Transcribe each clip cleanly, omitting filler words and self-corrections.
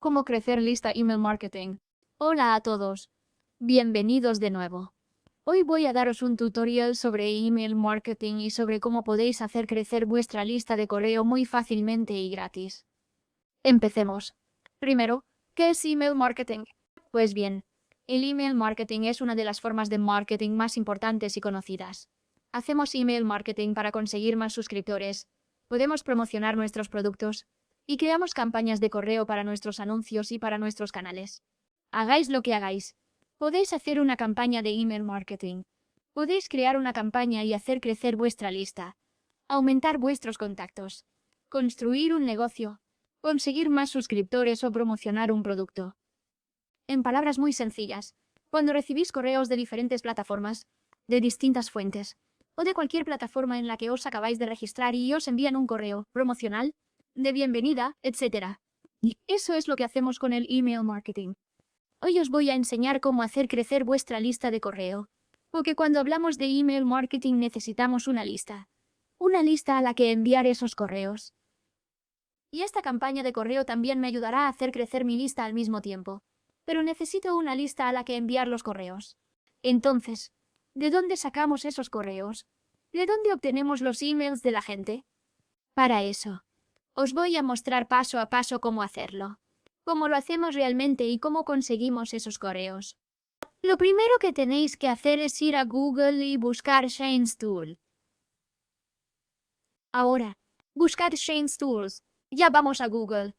Cómo crecer lista email marketing. Hola a todos. Bienvenidos de nuevo. Hoy voy a daros un tutorial sobre email marketing y sobre cómo podéis hacer crecer vuestra lista de correo muy fácilmente y gratis. Empecemos. Primero, ¿qué es email marketing? Pues bien, el email marketing es una de las formas de marketing más importantes y conocidas. Hacemos email marketing para conseguir más suscriptores. Podemos promocionar nuestros productos y creamos campañas de correo para nuestros anuncios y para nuestros canales. Hagáis lo que hagáis. Podéis hacer una campaña de email marketing. Podéis crear una campaña y hacer crecer vuestra lista. Aumentar vuestros contactos. Construir un negocio. Conseguir más suscriptores o promocionar un producto. En palabras muy sencillas, cuando recibís correos de diferentes plataformas, de distintas fuentes, o de cualquier plataforma en la que os acabáis de registrar y os envían un correo promocional, de bienvenida, etc. Y eso es lo que hacemos con el email marketing. Hoy os voy a enseñar cómo hacer crecer vuestra lista de correo, porque cuando hablamos de email marketing necesitamos una lista a la que enviar esos correos. Y esta campaña de correo también me ayudará a hacer crecer mi lista al mismo tiempo, pero necesito una lista a la que enviar los correos. Entonces, ¿de dónde sacamos esos correos? ¿De dónde obtenemos los emails de la gente? Para eso, os voy a mostrar paso a paso cómo hacerlo, cómo lo hacemos realmente y cómo conseguimos esos correos. Lo primero que tenéis que hacer es ir a Google y buscar Shane's Tool. Ahora, buscad Shane's Tools. Ya vamos a Google.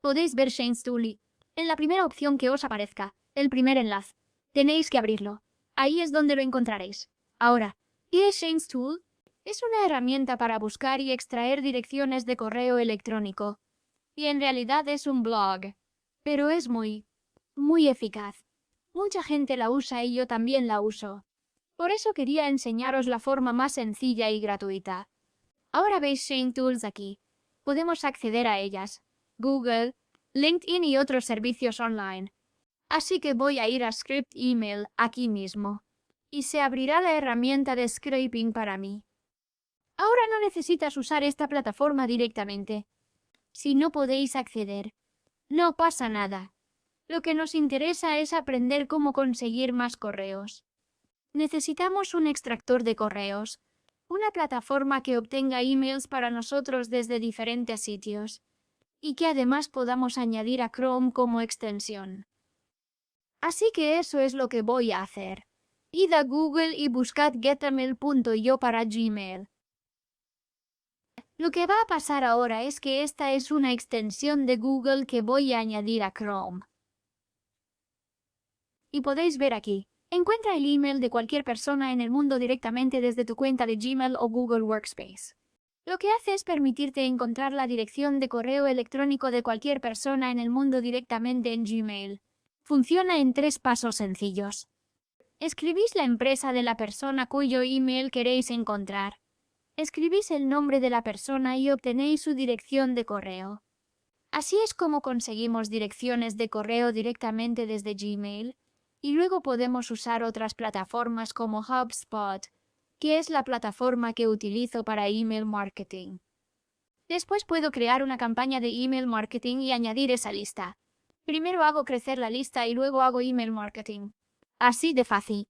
Podéis ver Shane's Tool y, en la primera opción que os aparezca, el primer enlace, tenéis que abrirlo. Ahí es donde lo encontraréis. Ahora, ¿qué es Shane's Tool? Es una herramienta para buscar y extraer direcciones de correo electrónico. Y en realidad es un blog. Pero es muy eficaz. Mucha gente la usa y yo también la uso. Por eso quería enseñaros la forma más sencilla y gratuita. Ahora veis Shane Tools aquí. Podemos acceder a ellas. Google, LinkedIn y otros servicios online. Así que voy a ir a Script Email aquí mismo. Y se abrirá la herramienta de scraping para mí. Ahora no necesitas usar esta plataforma directamente. Si no podéis acceder, no pasa nada. Lo que nos interesa es aprender cómo conseguir más correos. Necesitamos un extractor de correos, una plataforma que obtenga emails para nosotros desde diferentes sitios, y que además podamos añadir a Chrome como extensión. Así que eso es lo que voy a hacer. Id a Google y buscad getamail.io para Gmail. Lo que va a pasar ahora es que esta es una extensión de Google que voy a añadir a Chrome. Y podéis ver aquí. Encuentra el email de cualquier persona en el mundo directamente desde tu cuenta de Gmail o Google Workspace. Lo que hace es permitirte encontrar la dirección de correo electrónico de cualquier persona en el mundo directamente en Gmail. Funciona en 3 pasos sencillos. Escribís la empresa de la persona cuyo email queréis encontrar. Escribís el nombre de la persona y obtenéis su dirección de correo. Así es como conseguimos direcciones de correo directamente desde Gmail. Y luego podemos usar otras plataformas como HubSpot, que es la plataforma que utilizo para email marketing. Después puedo crear una campaña de email marketing y añadir esa lista. Primero hago crecer la lista y luego hago email marketing. Así de fácil.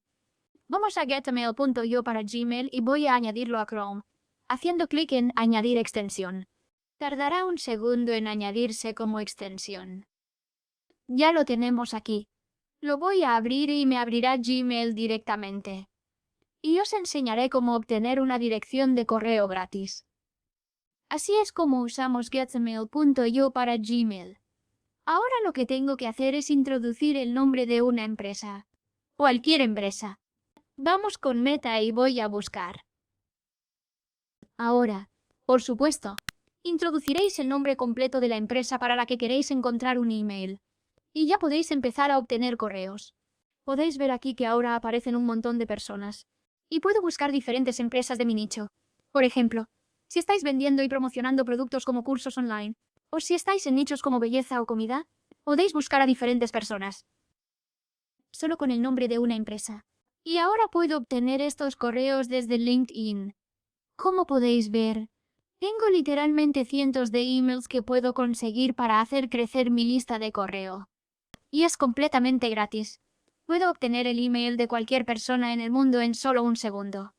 Vamos a getamail.io para Gmail y voy a añadirlo a Chrome, haciendo clic en Añadir extensión. Tardará un segundo en añadirse como extensión. Ya lo tenemos aquí. Lo voy a abrir y me abrirá Gmail directamente. Y os enseñaré cómo obtener una dirección de correo gratis. Así es como usamos getamail.io para Gmail. Ahora lo que tengo que hacer es introducir el nombre de una empresa. Cualquier empresa. Vamos con Meta y voy a buscar. Ahora, por supuesto, introduciréis el nombre completo de la empresa para la que queréis encontrar un email. Y ya podéis empezar a obtener correos. Podéis ver aquí que ahora aparecen un montón de personas. Y puedo buscar diferentes empresas de mi nicho. Por ejemplo, si estáis vendiendo y promocionando productos como cursos online, o si estáis en nichos como belleza o comida, podéis buscar a diferentes personas. Solo con el nombre de una empresa. Y ahora puedo obtener estos correos desde LinkedIn. Como podéis ver, Tengo literalmente cientos de emails que puedo conseguir para hacer crecer mi lista de correo. Y es completamente gratis. Puedo obtener el email de cualquier persona en el mundo en solo un segundo.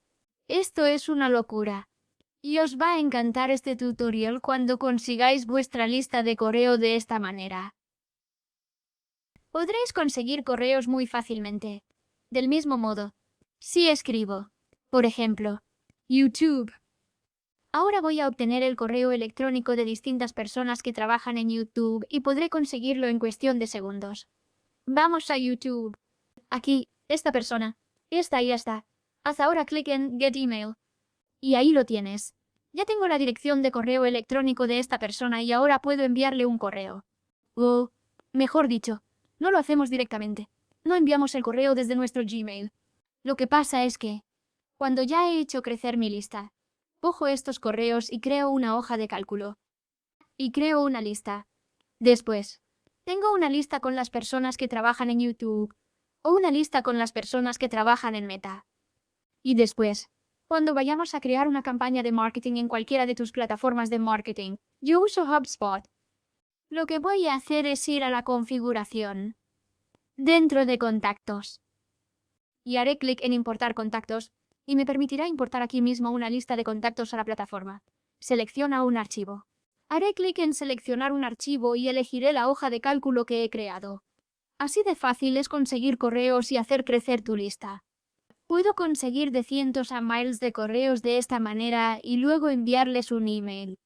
Esto es una locura. Y os va a encantar este tutorial cuando consigáis vuestra lista de correo de esta manera. Podréis conseguir correos muy fácilmente. Del mismo modo, si escribo, por ejemplo, YouTube. Ahora voy a obtener el correo electrónico de distintas personas que trabajan en YouTube y podré conseguirlo en cuestión de segundos. Vamos a YouTube. Aquí, esta persona. Esta y esta. Haz ahora clic en Get Email. Y ahí lo tienes. Ya tengo la dirección de correo electrónico de esta persona y ahora puedo enviarle un correo. O, mejor dicho, no lo hacemos directamente. No enviamos el correo desde nuestro Gmail. Lo que pasa es que, cuando ya he hecho crecer mi lista, cojo estos correos y creo una hoja de cálculo. Y creo una lista. Después, tengo una lista con las personas que trabajan en YouTube o una lista con las personas que trabajan en Meta. Y después, cuando vayamos a crear una campaña de marketing en cualquiera de tus plataformas de marketing, yo uso HubSpot. Lo que voy a hacer es ir a la configuración, dentro de contactos, y haré clic en importar contactos, y me permitirá importar aquí mismo una lista de contactos a la plataforma. Selecciona un archivo. Haré clic en seleccionar un archivo y elegiré la hoja de cálculo que he creado. Así de fácil es conseguir correos y hacer crecer tu lista. Puedo conseguir de cientos a miles de correos de esta manera y luego enviarles un email.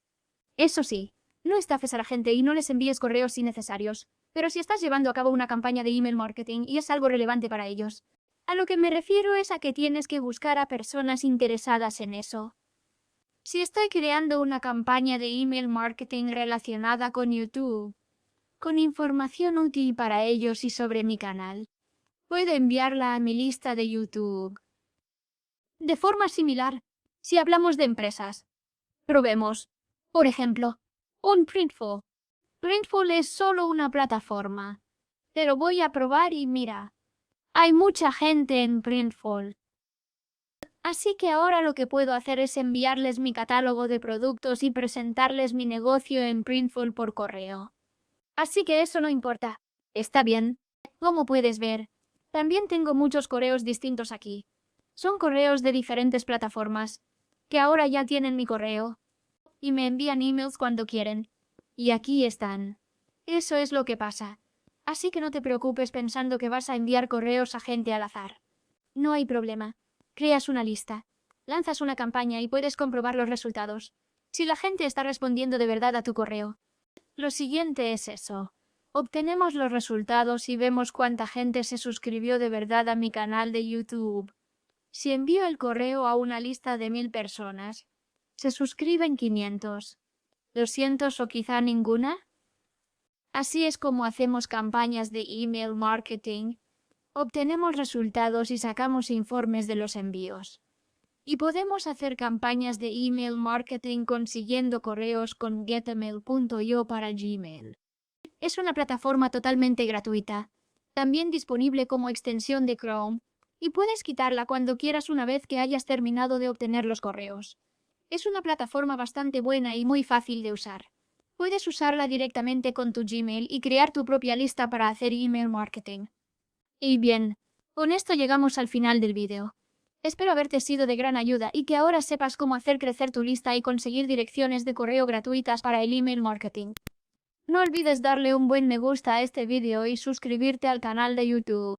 Eso sí, no estafes a la gente y no les envíes correos innecesarios, pero si estás llevando a cabo una campaña de email marketing y es algo relevante para ellos. A lo que me refiero es a que tienes que buscar a personas interesadas en eso. Si estoy creando una campaña de email marketing relacionada con YouTube, con información útil para ellos y sobre mi canal, puedo enviarla a mi lista de YouTube. De forma similar, si hablamos de empresas, probemos, por ejemplo, un Printful. Printful es solo una plataforma, pero voy a probar y mira, hay mucha gente en Printful. Así que ahora lo que puedo hacer es enviarles mi catálogo de productos y presentarles mi negocio en Printful por correo. Así que eso no importa. Está bien. Como puedes ver, también tengo muchos correos distintos aquí. Son correos de diferentes plataformas, que ahora ya tienen mi correo, y me envían emails cuando quieren. Y aquí están. Eso es lo que pasa. Así que no te preocupes pensando que vas a enviar correos a gente al azar. No hay problema. Creas una lista, lanzas una campaña y puedes comprobar los resultados. Si la gente está respondiendo de verdad a tu correo. Lo siguiente es eso. Obtenemos los resultados y vemos cuánta gente se suscribió de verdad a mi canal de YouTube. Si envío el correo a una lista de 1000 personas, se suscriben 500. ¿200 o quizá ninguna? Así es como hacemos campañas de email marketing. Obtenemos resultados y sacamos informes de los envíos. Y podemos hacer campañas de email marketing consiguiendo correos con getemail.io para Gmail. Es una plataforma totalmente gratuita, también disponible como extensión de Chrome, y puedes quitarla cuando quieras una vez que hayas terminado de obtener los correos. Es una plataforma bastante buena y muy fácil de usar. Puedes usarla directamente con tu Gmail y crear tu propia lista para hacer email marketing. Y bien, con esto llegamos al final del vídeo. Espero haberte sido de gran ayuda y que ahora sepas cómo hacer crecer tu lista y conseguir direcciones de correo gratuitas para el email marketing. No olvides darle un buen me gusta a este vídeo y suscribirte al canal de YouTube.